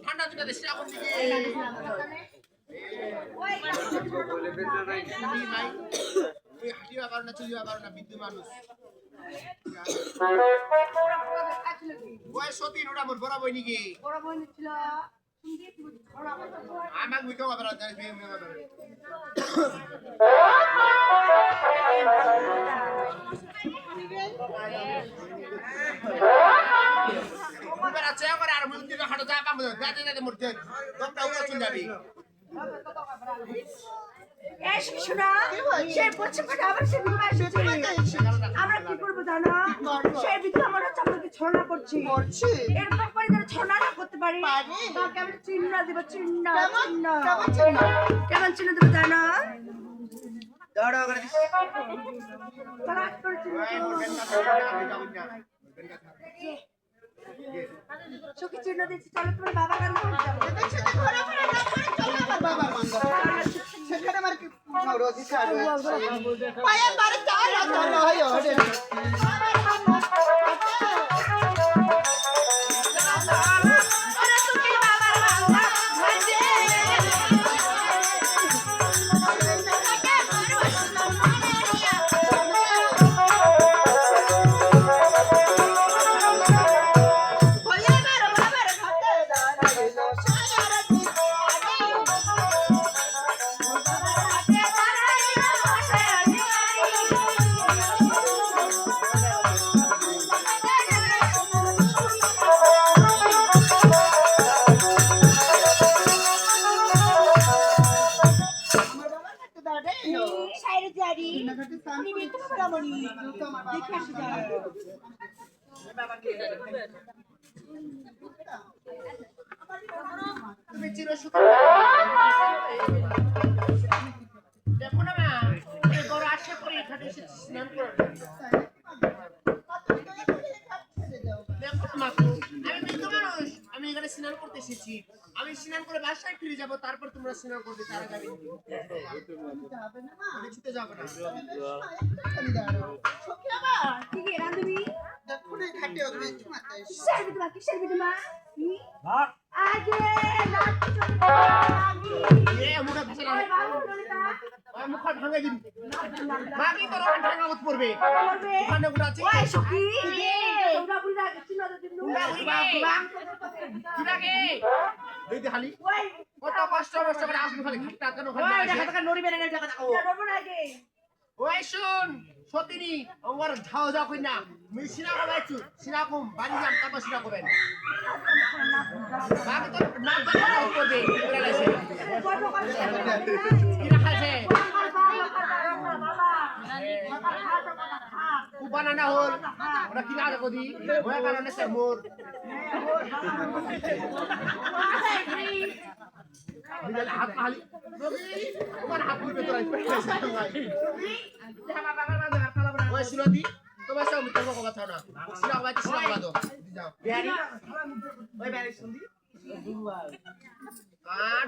ঠান্ডা দুটা দেশে এখন দিকে হাঁটিবা পারো না চলিবা পারো না বিদ্যুৎ মানুষ বয়স সতীন ওটা মোর বড় বই নাকি আমাক মিটাও আবার জানি ফেম না আবার ওবার আছে করে আর মুদি তো হাঁটো যা পাবো দাদা দাদা মোর দেন তোমরা উড়া চলে যাবি এস শোনা সেই পশ্চিমটা আবার সে বিবাহ এসেছে আমরা কি করব জানো সেই বিধবা আমরা চামড়াকে ছড়না করছি এরকম করে যারা ছড়না না করতে পারি তাকে আমরা চিহ্ন দেব চিহ্ন কেমন চিহ্ন দেব জানো দাঁড়া করে তারা করে চিহ্ন সুখী চিহ্ন দিচ্ছি চলো তোমার বাবা গান করে যাবো বাবা সেখানে আমার কি রোজি ছাড়ো পায়ে বারে চার রাত হয় ওরে দেখো না মা বড় আসে পরে এখানে এসে স্নান করে দেখো মা আমি বিদ্যুৎ মানুষ আমি এখানে স্নান করতে এসেছি আমি স্নান করে বাসায় ফিরে যাব তারপর তোমরা স্নান করবে তারা যাবে আমি ছুটে যাব না সখী আমার কি রে রান্ধবি দেখো না খাটে ওরে চুমাতে কিসের বিধবা ভাগ আগে রাত এ মুখে ভাষা না ওই মুখ ভাঙে দিন বাকি তো রকম ভাঙা মত পড়বে ওখানে গুড়া আছে ওই সখী তোমরা বুঝা গেছিস না দিন কি লাগে এই যে খালি কত কষ্ট করে আসবে খালি ঘাটটা কেন খালি ওই দেখা দেখা নড়িবে না দেখা দেখা নড়বো না আগে ওই শুন সতিনি আমার ঝাও যাও কই না আমি সিনা কবাইছু সিনা কম বাড়ি যাম তারপর সিনা করবেন বাকি তো নাম জানা করবে এরা লাইছে কি রাখাছে কুবানা না হল ওরা কি না কদি ওই কারণে সে মোর বিলে হাত খালি তোমার হাত পুরো তোরা ওই সিনদি তোমার সব মিত্র কথা না সিনা বাই সিনা বাদো যাও বিহারি ওই বিহারি শুনদি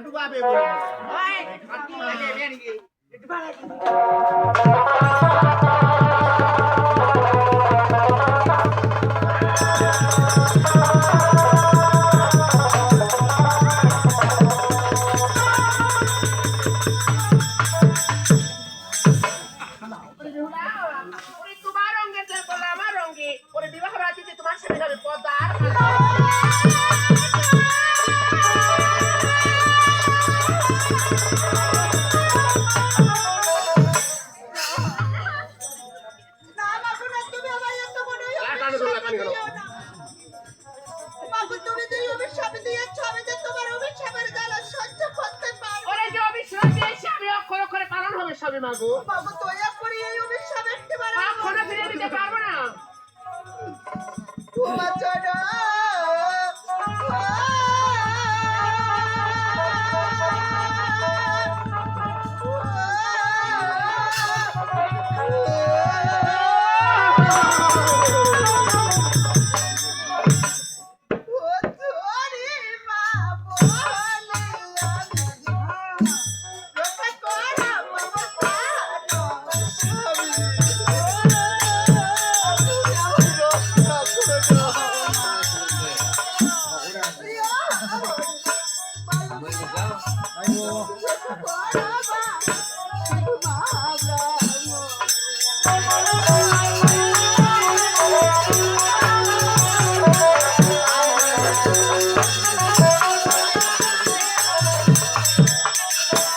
ডুবাবে ওই কাটু লাগে বিহারি কে ডুবা লাগে মাগো বাবা দয়া করে এই অভিশাপ একবার কখনো ফিরে দিতে পারবো না ও বাচ্চাটা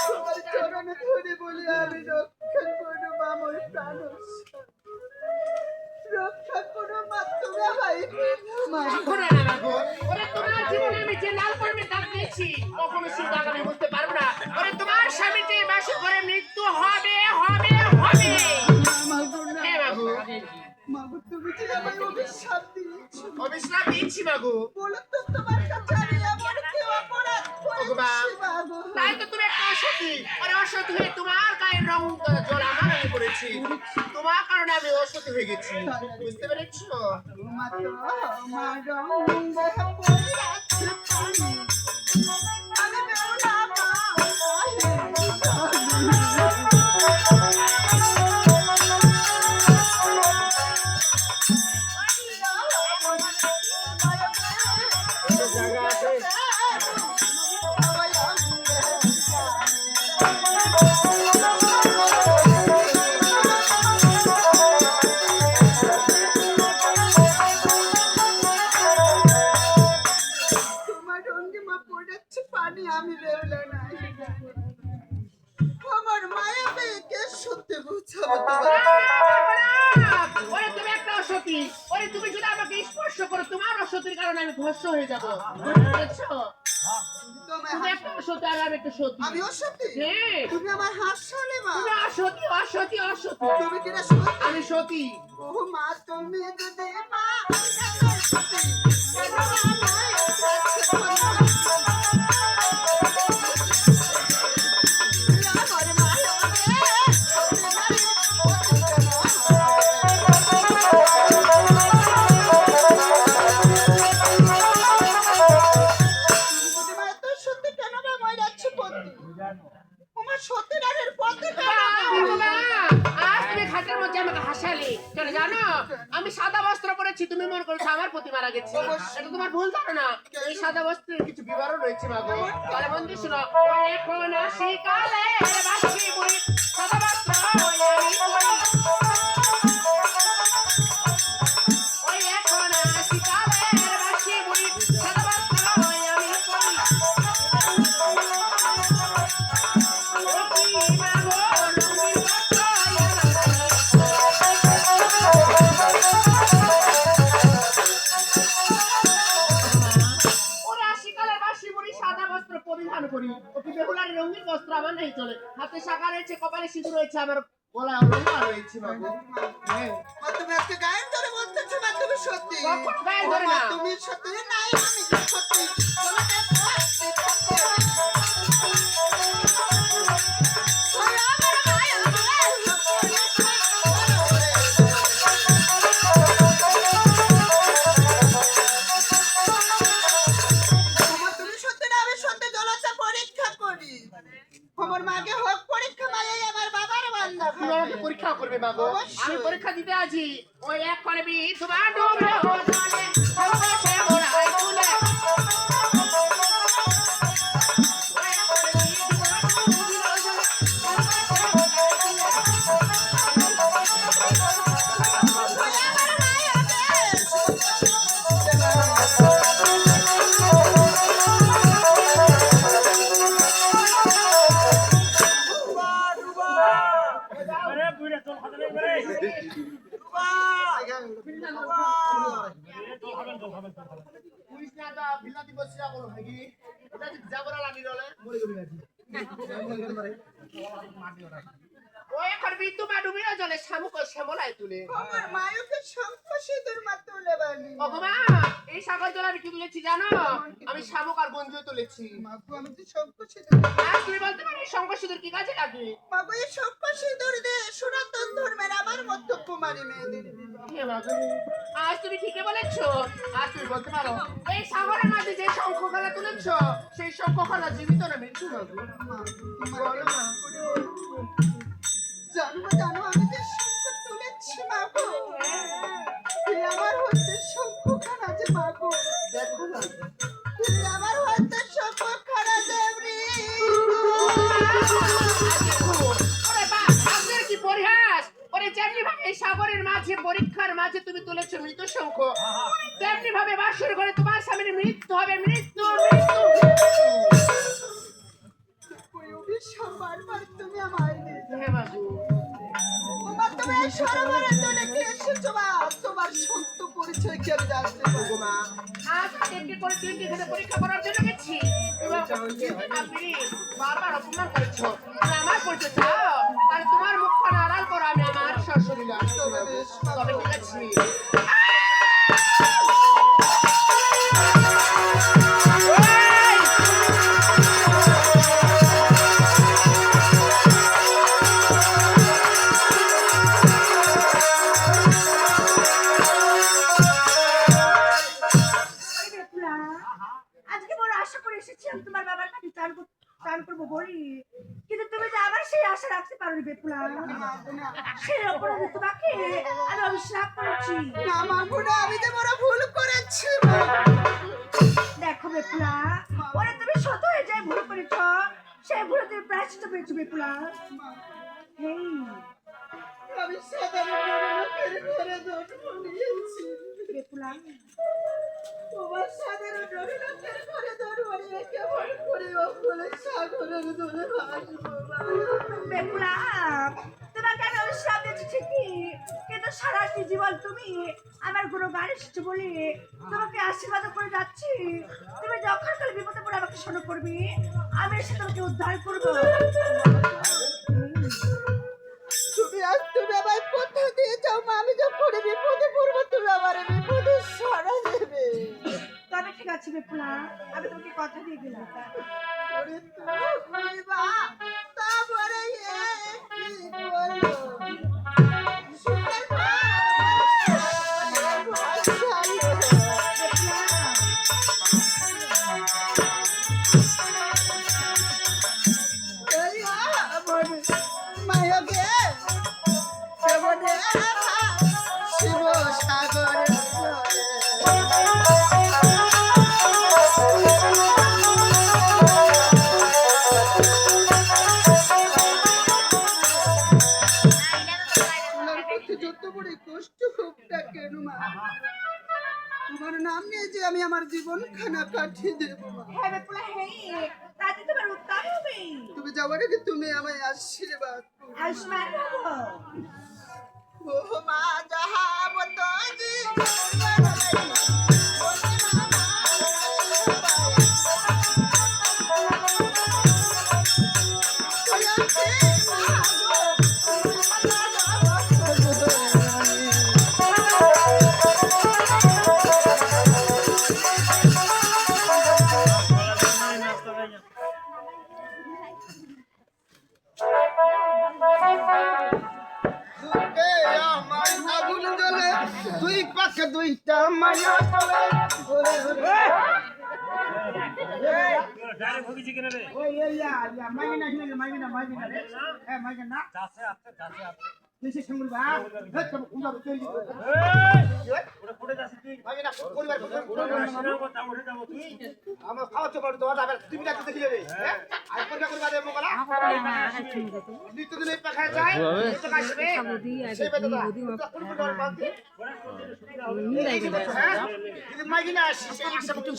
তোমার চরণে ধরে বলি আমি রক্ষা করো মা মোর প্রাণ রক্ষা করো মা তোমরা ভাই মা কখনো না মাগো। ওরে তোমার জীবনে আমি যে লাল কর্মে দাগ দিয়েছি কখনো সেই দাগ আমি বুঝতে পারবো না। ওরে তোমার স্বামীকে বাসে করে মৃত্যু হবে হবে হবে। মাগো না হ্যাঁ মাগো, মাগো তুমি যে আমায় অভিশাপ দিয়েছো অবিশ্রাম দিচ্ছি মাগো। বলো তো তোমার কাছে আমি এমন কি অপরাধ করেছি মাগো তাই তো তুমি একটা অসতী। আরে অসতী হয়ে তোমার গায়ের রং জল আমার আমি করেছি। তোমার কারণে আমি অসতী হয়ে গেছি, বুঝতে পেরেছো? মা তো মা রং দেহ পড়ে আছে পানি আমি বেউলা মা তোমার রঙে মা পড়েছে পানি আমি বেউলা নাই আমার মায়া মেয়েকে সত্যি বুঝাবো ওরে তুমি একটা অসতী। ওরে তুমি যদি আমাকে স্পর্শ করো তোমার অসতীর কারণে আমি ধ্বংস হয়ে যাবো, বুঝেছো? তুমি একটা অসতী আর আমি একটা সতী। আমি সত্যি হ্যাঁ, তুমি আমার হাসলে মা তুমি অসতী অসতী অসতী। তুমি কিনা সত্যি আমি সতী। ও মা তুমি যদি মা সত্যি কেন আমায় কাছে ধরো আমার মায়া সত্যি কেন বা মই যাচ্ছ পতি তোমার সত্যিকারের পথে কেন আজ তুমি ঘাটের মধ্যে আমাকে হাসালে কেন জানো? আমি সাদা বস্ত্র পরেছি, তুমি মনে করছো আমার প্রতি মারা গেছে। এটা তোমার ভুল ধারণা। এই সাদা বস্ত্রের কিছু বিবরণ রয়েছে মাগো। তাহলে মন দিয়ে শোনো। এখন আসি কালে বাসি বুড়ি সাদা বস্ত্র আমি পরি। ওই এখন আসি কালে বাসি বুড়ি সাদা বস্ত্র আমি পরি। ও কি মাগো রঙিন বস্ত্র ওরে আশিকালের বাসি বুড়ি সাদা বস্ত্র পরিধান করি। ওকে বেহুলার রঙিন বস্ত্র আমার নেই চলে। হাতে শাখা রয়েছে, কপালে সিঁদুর রয়েছে, আমার গলায় অলঙ্কার রয়েছে মাগো। হ্যাঁ, মা তুমি আজকে গায়ের ধরে বলতেছো মা তুমি সত্যি কখন গায়ের ও ধরে মা না? তুমি সত্যি নাই আমি কি সত্যি তোমাকে সত্যি সত্যি ওরে আমার মায়া তোমার তুমি সত্যি না আমি সত্যি জলসা পরীক্ষা করি আমার মাকে হোক পরীক্ষা মায়াই আমার বাবার বান্দা তুমি আমাকে পরীক্ষা করবে মাগো। অবশ্যই। আমি পরীক্ষা দিতে আছি। ওই এক করবি তোমার ডুবলে ও জলে সর্বশে মোরাই তুলে। ওই এক করবি তোমার ডুবলে ও জলে সর্বশে মোরাই তুলে। ওরে আমার মায়া পুলিশ না দা বিলাতি বসিয়া বল ভাগি। এটা যে জাবরা লাগি রলে মরে গবি আজি। ওই এক করবি তোমার ডুবলে ও জলে শামুক শ্যামলায় তুলে। আমার মায়ুকে শঙ্খ সিঁদুর মা তুলে বানি ভগবান এই সাগর জল আমি কি তুলেছি জানো? আমি শামুক আর বঞ্জু তুলেছি। মাগো আমি তো শঙ্খ সিঁদুর আর তুমি বলতে পারো এই শঙ্কর সিঁদুর কি কাজে লাগে? মাগো এই শঙ্খ সিঁদুর দিয়ে সনাতন ধর্মের আমার মধ্য কুমারী মেয়েদের বিবাহ। হে মাগো, আজ তুমি ঠিকই বলেছো। আজ তুমি বলতে পারো এই সাগরের মাঝে যে শঙ্খখানা তুলেছো সেই শঙ্খখানা জীবিত না মৃত্যু মাগো। বলো না। জানো আমি যে শঙ্খ তুলেছি মাগো এই আমার হচ্ছে শঙ্খখানা যে মাগো দেখো না। এই আমার হচ্ছে শঙ্খখানা দেবরি ওরে বাপ, আপনার কি পরিহাস! ওরে যেমনি ভাবে এই সাগরের মাঝে পরীক্ষার মাঝে তুমি তুলেছো মৃত শঙ্খ, তেমনি ভাবে বাসর ঘরে তোমার স্বামীর মৃত্যু হবে, মৃত্যু মৃত্যু ওই অভিশাপ বারবার তুমি আমায় দিতে। হ্যাঁ বাবু, ওমা, তুমি এই সরোবরের তলে কি এসেছো মা? তোমার সত্য পরিচয় কি আমি জানতে পারবো মা? আজ একটি করে 3টি ঘরে পরীক্ষা করার জন্য গেছি এবং আপনি বারবার অপমান করেছো। তুমি আমার পরিচয় চাও, আর তোমার মুখখানা আড়াল করো, আমি আমার শ্বশুরিলা। তবে বেশ মা। তবে ঠিক আছে। এই বেপুলা, আজকে বড় আশা করে এসেছিলাম তোমার বাবার কাছে চান করবো বলি, কিন্তু তুমি যে আবার সেই আশা রাখতে পারোনি বেপুলা। সেই অপরাধে তোমাকে আমি অভিশাপ করেছি। না মা, গুনা, আমি যে বড় ভুল করেছি মা। দেখো বেপুলা, ওরে তুমি শত হয়ে যায় ভুল করেছ, সেই ভুলে তুমি প্রায়শ্চিত্ত পেয়েছো বেপুলা। হেই, আমি সাধারণ লোকের ঘরে জন্ম নিয়েছি। বেপুলা, তোমার সাধারণ লোকের ঘরে জন্ম নিয়ে কেমন করে অকুলে সাগরের জলে ভাসবো মা? বেপুলা, তোমাকে আমি অভিশাপ দিয়েছি ঠিকই, কিন্তু সারাটি জীবন তুমি আমার কোনো গাড়ি এসেছো বলে তোমাকে আশীর্বাদ করে যাচ্ছি। তুমি যখন কালে বিপদে পড়ে আমাকে স্মরণ করবি, আমি এসে তোমাকে উদ্ধার করবো। তুমি আমায় কোথা দিয়ে যাও মা? আমি যখন বিপদে পড়বো তুমি আমার বিপদে সরা দেবে। তবে ঠিক আছে বেপুলা, আমি তোমাকে কথা দিয়ে গেলাম। ওরে তুমি মা, তারপরে এ কি বলো? সুখের মা, শিব সাগরে যত বড় কষ্ট হোক না কেন মা, তোমার নাম নিয়ে যে আমি আমার জীবন খানা কাটিয়ে দেবো মা। হ্যাঁ বেপুলা, হেই, তাতে তোমার উদ্ধার হবে। তুমি যাওয়ার আগে তুমি আমায় আশীর্বাদ করো। আয়ুষ্মান বাবু, ও মা, যাহাব তো আগুন জ্বলে দুই পাশে দুইটা মায়া চলে। আমার খাওয়া চোখ তুমি দেখি যাবে আর পরীক্ষা করবা দেবো বলা নিত্যদিন এই পাখায় যায় সেই বেদনা মাইকিনা আসি সেই আশা মতো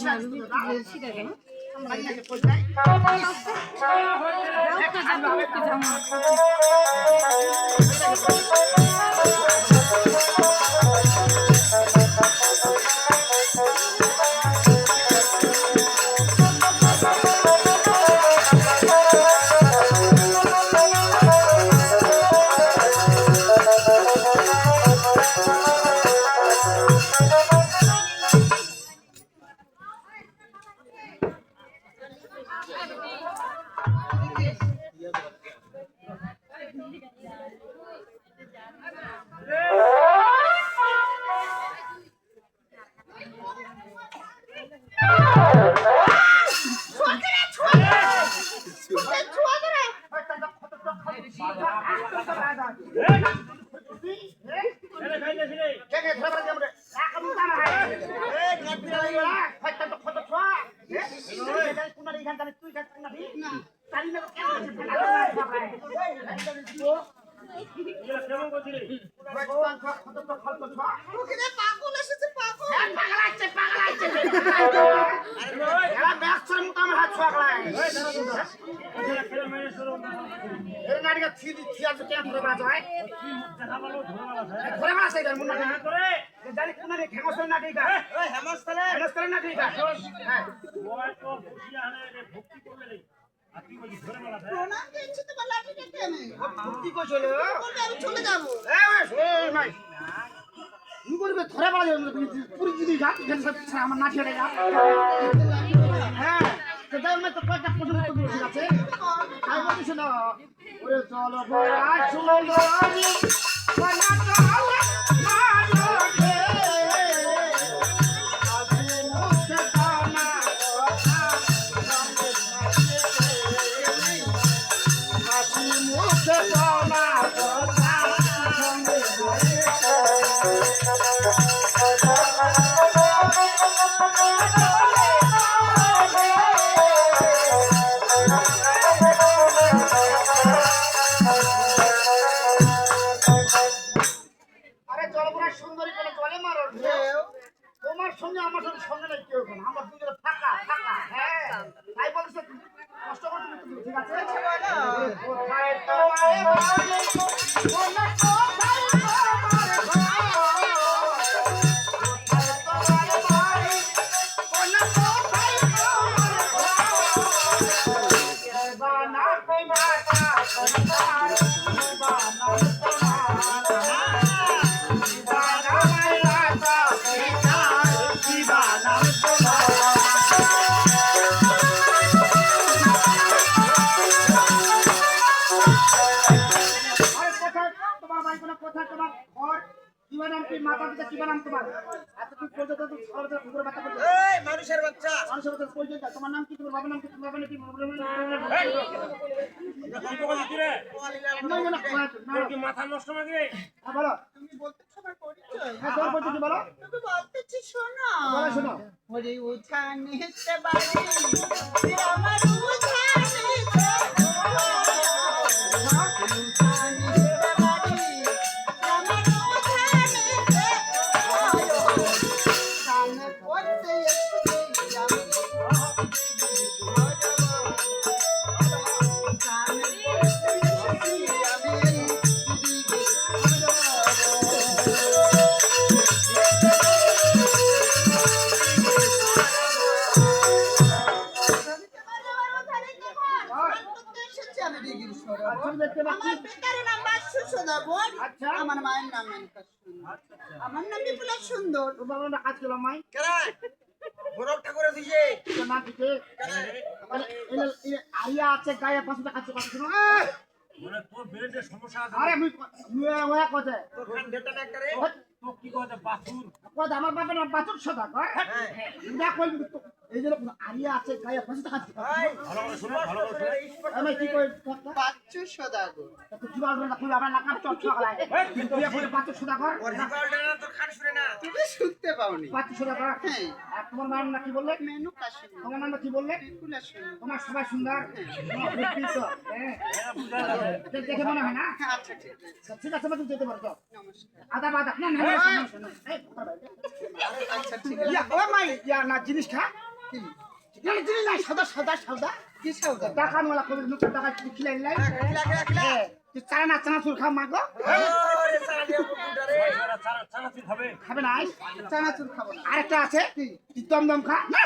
ওখানে পাগল এসেছে পাগল পাগল আছে পাগল আছে এরা ব্যাকছর মতো আমার হাত ছোঁয়াগলায় এর নাটিকা থি আছে কেন ধরে বাজ হয় ধরে মাছ এইটার মুন্না করে জানি কোন রে হেমস্থল নাটিকা ওই হেমস্থল নাটিকা হ্যাঁ প্রণাম দিচ্ছি তোমার লাঠিটা কেনে ভক্তি কইছিল বলবে আমি চলে যাব এই মাই নি করবে ধরে বলা যাবে পুরি যদি যা আমার নাটিকা যা হ্যাঁ তো দাও মে তো কয়টা পর্যন্ত ঠিক আছে তাই বলছিস না ওরে চলো বড়া চলো আমি বনা চলো মানো রে আজি মুখে কানা আজি মুখে কানা কথা সঙ্গে আরে জলপুরা সুন্দরী কোন জলে মারো তোমার সঙ্গে আমার সঙ্গে সঙ্গে নাই কেউ কোন আমার দুজনে ফাঁকা ফাঁকা হ্যাঁ তাই বলছো কষ্ট করে তুমি ঠিক আছে কোথায় তোমায় বাজে কোন কোথায় তোমার ঘর কোথায় তোমার বাড়ি কোন কোথায় তোমার ঘর বানা কই মাতা সন্তান বানা মানুষের বাচ্চা তোমার নাম কি তোমার বাবার নাম কি তোমার বাবার নাম কি মাথা নষ্ট নাকি বলো তুমি বলতে সবার পরিচয় হ্যাঁ তোমার পরিচয় কি বলো তুমি বলতেছি শোনো বলো শোনো ওরে উঠানেতে বাড়ি আমার উঠানেতে আচ্ছা দেখতে পাচ্ছি আমার পিতার নাম বাসু সদা বোন আচ্ছা। আমার মায়ের নাম মেনকা সুন্দর আমার নাম বিপুলা সুন্দর তোর বাবার নাম কাজ করলাম মাই গোরখ ঠাকুরে দিছে তোর নাম কি আরিয়া আছে গায়ে 500 টাকা কাজ করছো মানে তোর বেরের সমস্যা আছে আরে আমি ওয়া কথা তোর খান ডেটা একটা রে তো কি কয় বাসুর কথা আমার বাবার নাম 500 টাকা কয় হ্যাঁ এটা কই এই যে আরিয়া আছে গায়ে 500 টাকা কাজ ভালো করে শুনো ভালো করে শুনো আমি কি কই বাচ্চু সদা গো তো কি বলবো না তুই আমার নাকাম চট ছগলায় তুই এখন 500 টাকা ওর রিকর্ডটা না তোর খান শুনে না তুমি শুনতে পাওনি 500 টাকা হ্যাঁ আর তোমার নাম না কি বললে মেনকা সুন্দর তোমার নাম কি বললে বিপুলা সুন্দর তোমার সবাই সুন্দর বুঝছি তো হ্যাঁ দেখে মনে হয় না আচ্ছা ঠিক আছে ঠিক আছে তুমি যেতে পারো নমস্কার আদা বাদা না না আচ্ছা ঠিক ইয়া ও মাই ইয়া না জিনিস খা জিনিস না সাদা সাদা সাদা কি সৌদা টাকা নোলা করে নুক টাকা খিলাই লাই খিলা খিলা খিলা তুই চানা চানা চুল খা মাগো ওরে সারা দিয়া পুটুটা রে চানা তুই খাবে খাবে না চানাচুর খাবো না আরেকটা আছে তুই দম খা না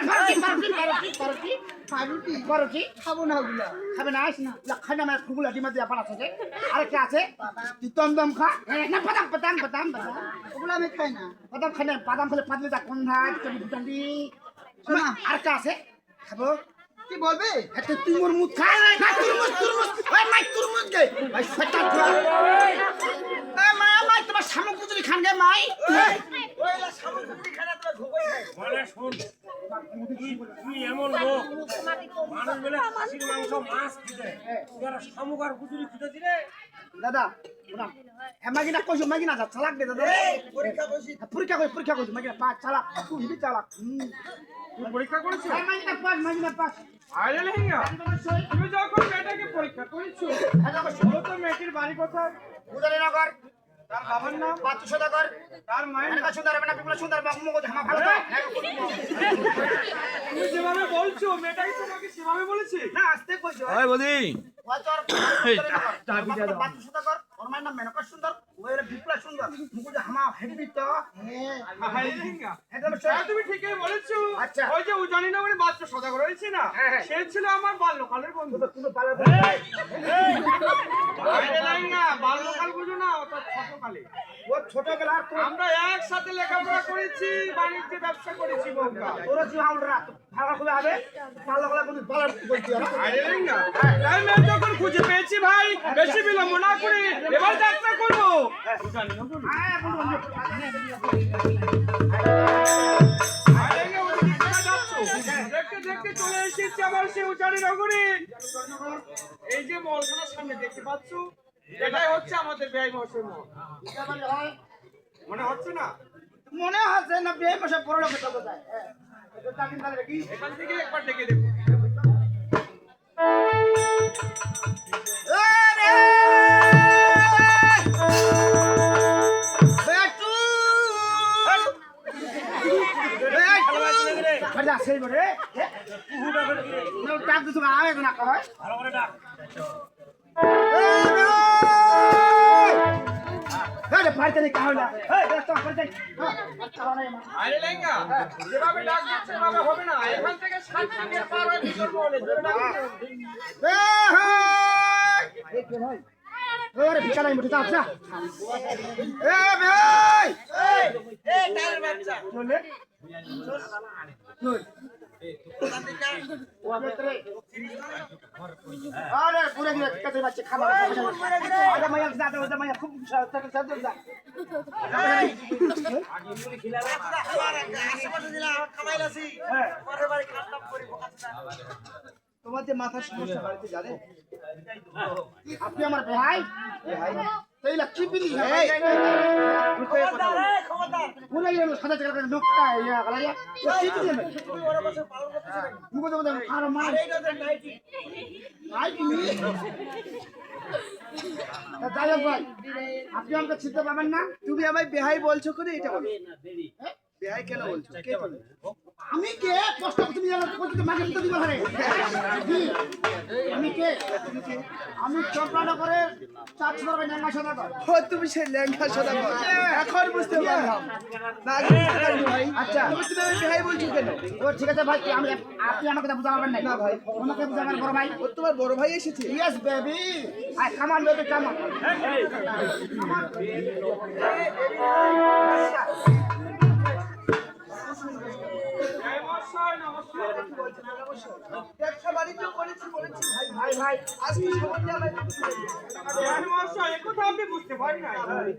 পারকি পাউরুটি পারকি খাবো না ওগুলা খাবে না খাই না খুগুলা ডিমা দিয়া পানা থাকে আরেকটা আছে তুই দম খা না বাদাম বাদাম বাদাম বাদাম ওগুলো আমি খাই না বাদাম খাই না বাদাম খেলে পাতলে তা কন্ধা তুমি দুটান্ডি শোনা আরেকটা আছে খাবো কি বলবে একটা তুরমুজ মুখ খায় না তুরমুজ ওই মাই তুরমুজ গে ভাই শয়তান তুই এ মাই তোমার সামগ্রী খান গে মাই ওইলা সামগ্রী খানা তোরা ঢুকই খায় মানে শুন তুই এমন লোক মানুষ বলে খাসির মাংস মাছ খেতে তোরা সামুগার গুজুরি খুঁজে দিলে দাদা না মাগিনা কইছো মাগিনা যা চালাক দে দাদা পরীক্ষা বসি পরীক্ষা কইছো মাগিনা পাঁচ চালাক তুই চালাক তুই পরীক্ষা করেছিস মাগিনা পাস আরে লেহিয়া তুমি যখন মেয়েটাকে পরীক্ষা করেছো তো মেয়েটির বাড়ি কোথায় উদারনগর তার বাবার নাম বাচ্চু সদাগর। তার মায়ের নাম সুন্দর হবে না বিপুল সুন্দর বাবু ধামা ভালো তো। তুমি যেভাবে বলছো মেয়েটাই তোমাকে সেভাবে বলেছে। না আসতে কইছো ওই বদি ওই তোর বাচ্চু সদাগর ওর মায়ের নাম মেনকা সুন্দর ওই বিপুল সুন্দর মুখ যে হামা হেডবি তো হাই রেঙ্গা। একদম হ্যাঁ, তুমি ঠিকই বলেছো। আচ্ছা। ওই যে উজানি নগরে বাচ্চা সদাগর রয়েছে না, হ্যাঁ। সে ছিল আমার বাল্যকালের বন্ধু। কোনো পালার হাই রেঙ্গা, বাল্যকাল বুঝো না, ওটা ছোটকালে। ও ছোটবেলা তো আমরা একসাথে লেখাপড়া করেছি, বাণিজ্য ব্যবসা করেছি বউকা। তোর কি আমরা ভালো করে হবে ভালো করে বলি পালার বলছি হাই রেঙ্গা, তাই মেয়ে যখন খুঁজে পেয়েছি ভাই, বেশি বিলম্ব না করে এবার যাত্রা করবো উজানি নগরে। হ্যাঁ বলুন হাই রেঙ্গা, ওদিকে কোথায় যাচ্ছো? দেখতে দেখতে চলে এসেছি আবার সেই উজানি নগরে। এই যে মলখানার সামনে দেখতে পাচ্ছ, এটাই হচ্ছে আমাদের ব্যয় মহাশয় মল। মনে হচ্ছে না? মনে হচ্ছে না বিয়ে বসে পড়ো লোকে তো যায় হ্যাঁ এটা চাকরি তাহলে কি এখান থেকে একবার ডেকে দেখো। সেই বলে টাক দিতে আগে না কয় ভালো করে ডাক। বাড়িতে নেই কাহলা আরে লেঙ্গা, যেভাবে ডাক দিচ্ছে সেভাবে হবে না। এখান থেকে 7 মিনিট পার হয়ে ভিতর বলে জোরে ডাক দিও। ওরে ভিকালাই মুঠে যাও না এ ভাই এই টাইলের বাচ্চা, চলে চল আরে পুরো গিয়ে কাছে বাচ্চা খাবার আরে মাইয়া দাদা ওটা মাইয়া খুব সাথে সাথে যা তোমার যে মাথার সমস্যা বাড়িতে জানে আপনি আমার ভাই তাই না কি বিলি বলে গেল সাদা টাকা লোকটা ইয়া গলা ইয়া কি বিলি মুগো তো আর মার আই কি যাই হোক ভাই আপনি আমাকে চিনতে পারবেন না তুমি আমায় বেহাই বলছো করে এটা বলো বেহাই কেন বলছো কে তুমি আমি কে কষ্ট তুমি জানো কত মাকে দিতে দিবা হারে আমি কে আমি চপড়ানগরে চার ছোট ভাই নেঙ্গা সদাগর ও তুমি সেই লেঙ্গা সদাগর এখন বুঝতে পারলাম না আগে বুঝতে পারিনি ভাই আচ্ছা তুমি আমায় বেহাই বলছো কেন ও ঠিক আছে ভাই আমি আপনি আমাকে তো বুঝাবেন না না ভাই। আমাকে বুঝাবেন বড় ভাই ও তোমার বড় ভাই এসেছে yes baby I come on baby come on Joy মহাশয়, নমস্কার। ব্যবসা বাণিজ্য করেছি বলেছি ভাই ভাই ভাই আজকে সম্বন্ধে আমায় জয় মহাশয়, একথা আপনি বুঝতে পারেন না।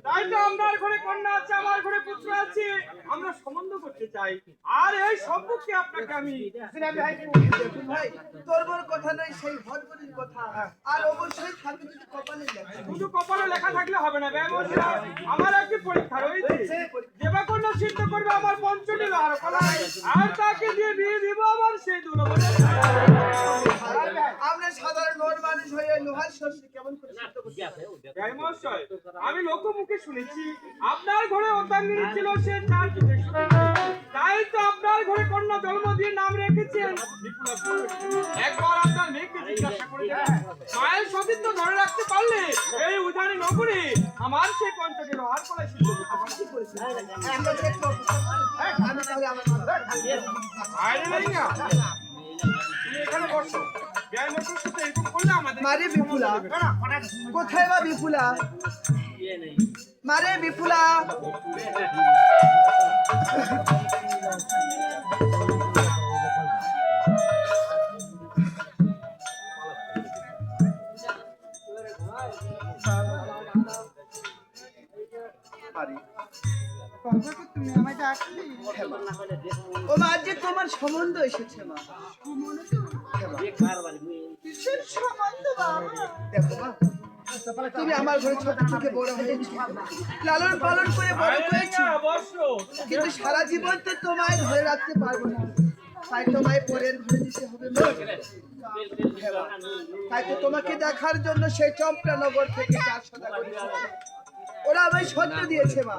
তাই তো আপনার ঘরে কন্যা আছে, আমার ঘরে পুত্র আছে, আমরা সম্বন্ধ করতে চাই। আর এই সম্পর্কে আপনাকে আমি দেখুন ভাই তোর বড় কথা নয় সেই ভটভটির কথা আর অবশ্যই থাকবে যদি কপালে লেখা শুধু কপালে লেখা থাকলে হবে না। ব্যয় মহাশয়, আমার একটি পরীক্ষা রয়েছে। যেবা কন্যা সিদ্ধ করবে আমার পঞ্চটি লোহার কলাই, আর তাকে দিয়ে বিয়ে দিব আমার সেই দুলবনের। আমরা সাধারণ নর মানুষ হয়ে লোহার শস্য কেমন করে সিদ্ধ করতে পারি? জয় মহাশয়, আমি লোকমুখে শুনেছি আপনার ঘরে অর্ধাঙ্গিনী ছিল সে 4 পুত্রের সুন্দরী। তাই তো আপনার ঘরে কন্যা জন্ম দিয়ে নাম রেখেছেন বিপুলা সুন্দরী। একবার আপনার মেয়েকে জিজ্ঞাসা করে দেখেন, মায়ের সতীত্ব ধরে রাখতে পারলে এই উজানি নগরে আমার সেই পঞ্চটি লোহার কলাই সিদ্ধ করতে পারবে। আমরা দেখবো। আমি তাহলে আমার আরে লেঙ্গা, তুমি এখানে বসো। জয় মহাশয়ের সাথে এরকম করলে আমাদের মারে বিপুলা কোথায় বা বিপুলা মারে বিপুলা ও মা যে তোমার সম্বন্ধ এসেছে মা কিসের সম্বন্ধ বাবা দেখো মা তুমি আমার ঘরে ছোট থেকে বড় হয়েছো লালন পালন করে বড় করেছি বসো। কিন্তু সারা জীবন তো তোমায় ধরে রাখতে পারবো না তাই তোমায় পরের ঘরে দিতে হবে মা। তাই তো তোমাকে দেখার জন্য সেই চম্পড়ানগর থেকে 4 সদাগর ওরা আমায় সত্য দিয়েছে মা।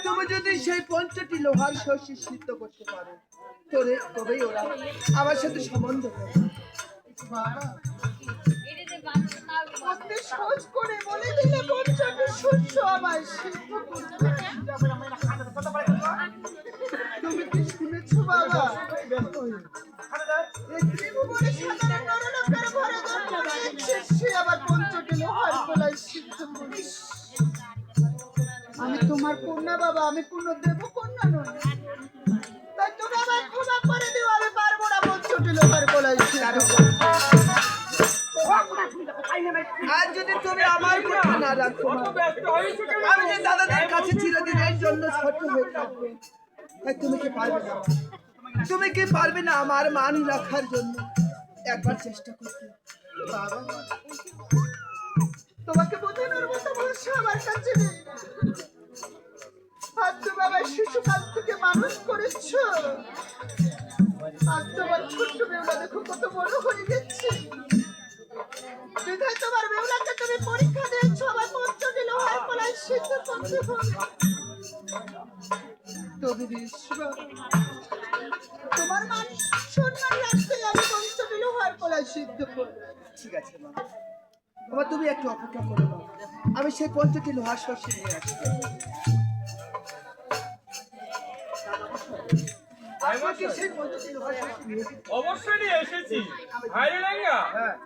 তুমি যদি সেই 5টি লোহার শস্য সিদ্ধ করতে পারো তবেই ওরা আমার সাথে সম্বন্ধ করবে। অতি সহজ করে বলে দিলে 5টি শস্য আমায় সিদ্ধ করতে। তুমি কি শুনেছো বাবা? এই ত্রিভুবনে সাধারণ নরলোকের ঘরে জন্ম নিয়েছে, সে আবার 5টি লোহার কলাই সিদ্ধ করিস। আমি তোমার কন্যা বাবা, আমি কোনো দেব কন্যা নই। তাই তুমি আমার ক্ষমা করে দিও, আমি পারবো না 5টি লোহার কলাই সিদ্ধ করতে। আর যদি তুমি আমার কথা না রাখো মা, ব্যস্ত হয়েছো কেন? আমি যে দাদাদের কাছে চিরদিনের জন্য ছোট হয়ে থাকবো, তাই তুমি কি পারবে না? তুমি কি পারবে না আমার মান রাখার জন্য একবার চেষ্টা করতে? বাবা, তোমাকে বোঝানোর মতো ভাষা আমার কাছে নেই। আজ তুমি আমার শিশুকাল থেকে মানুষ করেছো, আজ তোমার ছোট্ট বেউলা দেখো কত বড় হয়ে গেছে। বিধায় তোমার বেউলাকে তুমি পরীক্ষা দিয়েছো, আমার 5টি লোহার কলাই সিদ্ধ করতে হবে। তবে বিশ্বাস, তোমার মান সম্মান রাখতে আমি 5টি লোহার কলাই সিদ্ধ করবো। ঠিক আছে মা, বাবা তুমি একটু অপেক্ষা করো মা, আমি সেই 5টি লোহার শস্য নিয়ে আসি। আপনাকে সেই 5টি লোহার শস্য নিয়ে এসেছি। অবশ্যই নিয়ে এসেছি। ভাইরে লেঙ্গা,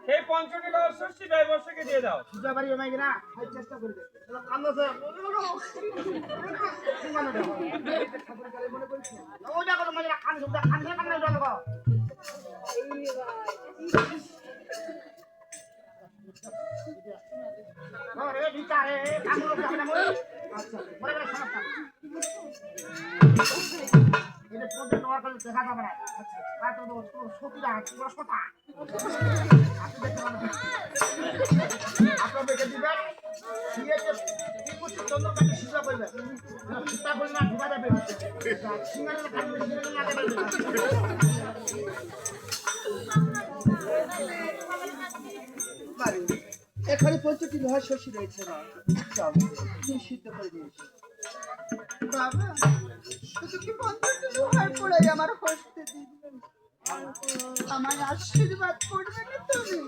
সেই 5টি লোহার শস্য ব্যবসায়ীকে দিয়ে দাও। বাড়ি আমায় না চেষ্টা করবে কান্দছে ওটা কোনো মানে খান রে বিচারে কামড় না মই আচ্ছা মনে করে সমস্যা এটা পর্যন্ত নোয়ার করে দেখা যাবে না। আচ্ছা আর তো সত্যিটা পুরো কথা আপনাদেরকে দিবেন সিএকে কি করতে চন্দ্রকাকে সিজা করবে সিজা করলে না ঢুকা যাবে সিঙ্গারের কাটবে সিঙ্গারের না দেবে পারি। এখানে 5টি লোহার শস্য রয়েছে মা, যাও তুমি সিদ্ধ করে নিয়ে এসো। বাবা, শুধু কি 5টি লোহার কলাই আমার হস্তে দিবে? আমার আশীর্বাদ করবে না তুমি?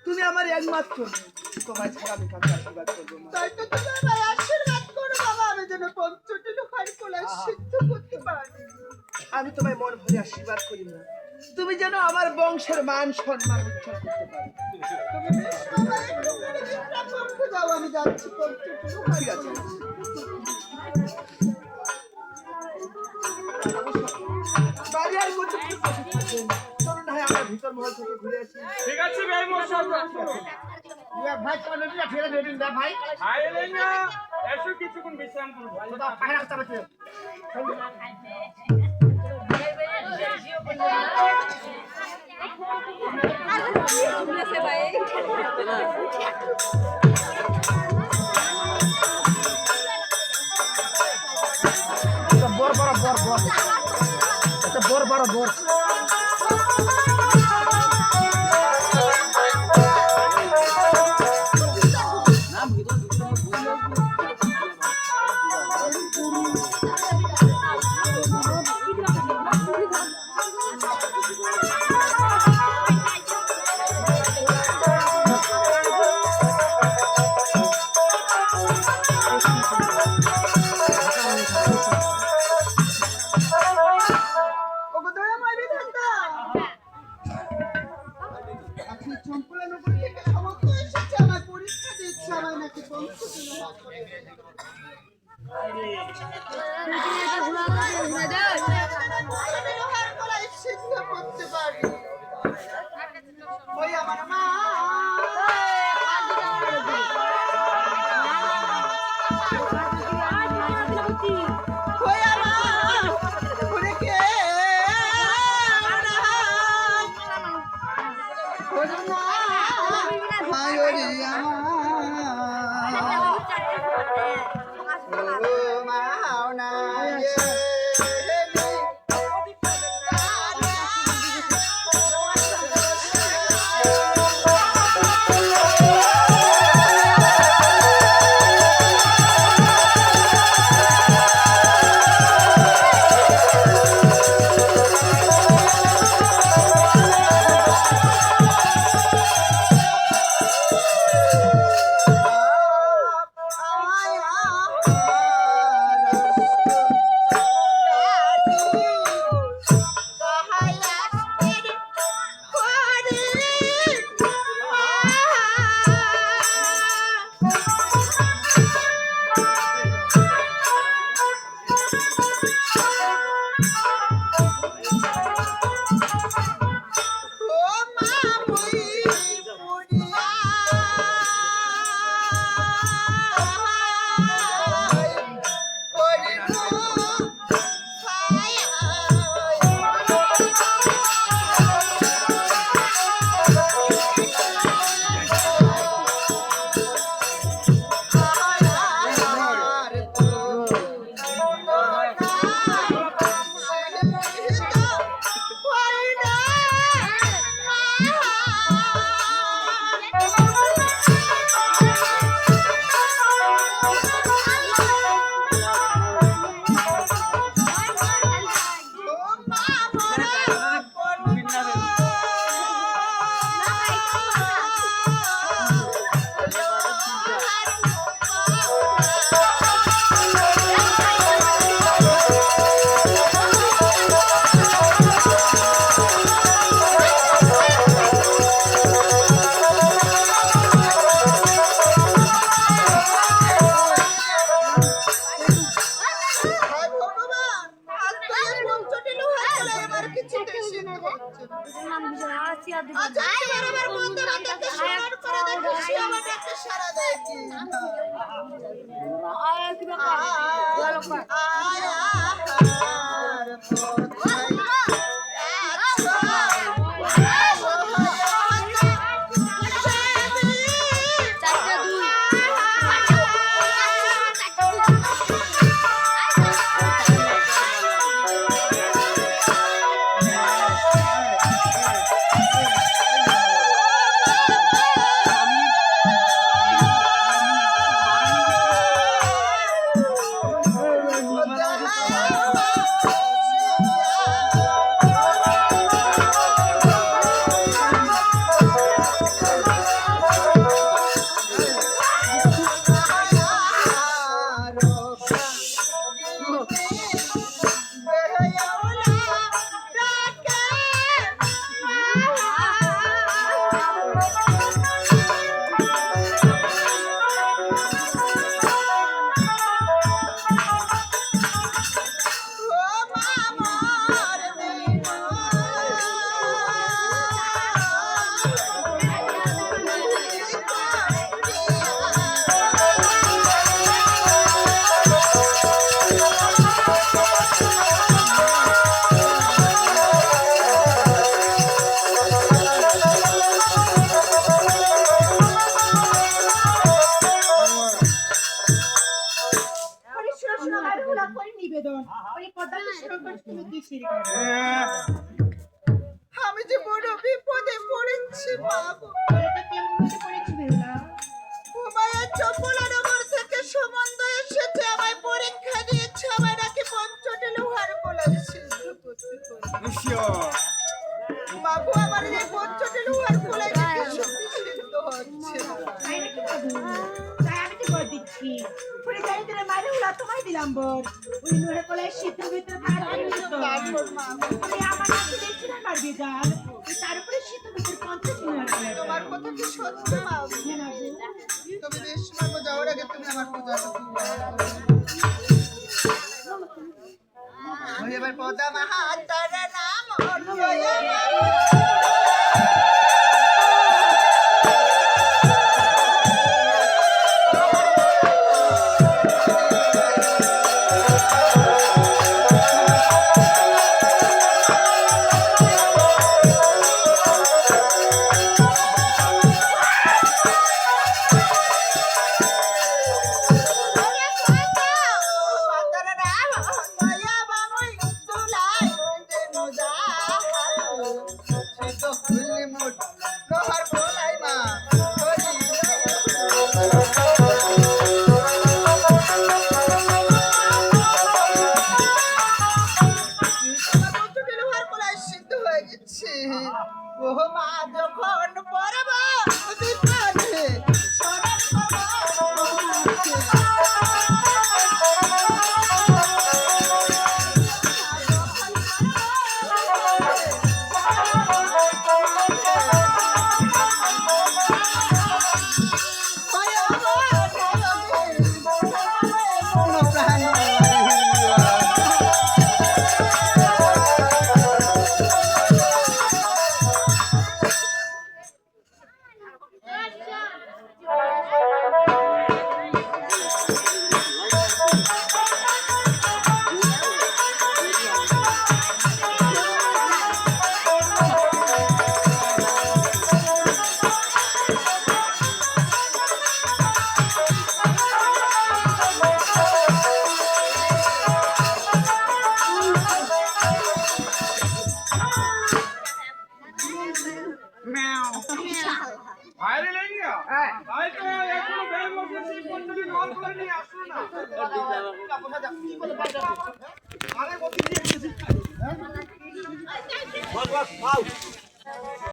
তুমি আমার একমাত্র মেয়ে, তোমায় ছাড়া আমি কাউকে আশীর্বাদ করবো না। তাই তো তুমি আমায় আশীর্বাদ করো বাবা, আমি যেন 5টি লোহার কলাই সিদ্ধ করতে পারি। আমি তোমায় মন ভরে আশীর্বাদ করি না, তুমি যেন আমার বংশের মান সম্মান উজ্জ্বল করতে পারো। তুমি বেশ বাবা একটু করে বিশ্রাম করতে দাও, আমি যাচ্ছি 5টি লোহার ঠিক আছে। বাড়ি আর করতে চলো না হয় আমরা ভিতর মহল থেকে ঘুরে আসি। ঠিক আছে ভাই মশাই। ভাই চলে দিলা ফেলে দেবেন না ভাই ভাইরে লেঙ্গা, এসো কিছুক্ষণ বিশ্রাম করবো। ওটা পায়ে রাখতে হবে বর বড় বর বর এটা বর বড় বর ওগো দয়াময় বিধাতা, আজকে চম্পলা নগর থেকে সমস্ত এসেছে, আমার পরীক্ষা দিচ্ছে, আমায় নাকি 5টি লোহার কলাই লোহার কলাই সিদ্ধ করতে পারি। ওই আমার মা ওই আমার ওরে কে ওরে মা হায় ওরে আমার ও মা আচ্ছা এবার আমার বন্ধু বান্ধবকে শোনার পরে দেখি সে আমার ডাকে সাড়া দেয় কি আমি যে বড় বিপদে পড়েছি বাবু মায়ের চপলানগর থেকে সম্বন্ধ এসেছে আমায় পরীক্ষা দিয়েছে আমায় নাকি পঞ্চটি লোহার গোলায় সিদ্ধ করতে বাবু আমার এই পঞ্চটি লোহার গোলায় নাকি সত্যি সিদ্ধ হচ্ছে তোমায় দিলাম বর ওই নোরে কলায় শীতের ভিতরে পারবি যার তার উপরে শীতের ভিতরে 50 দিন তোমার কথা কি সত্যি মা তুমি বেশ মাগো যাওয়ার আগে তুমি আমার পূজা ওই এবার পদা মহা তার নাম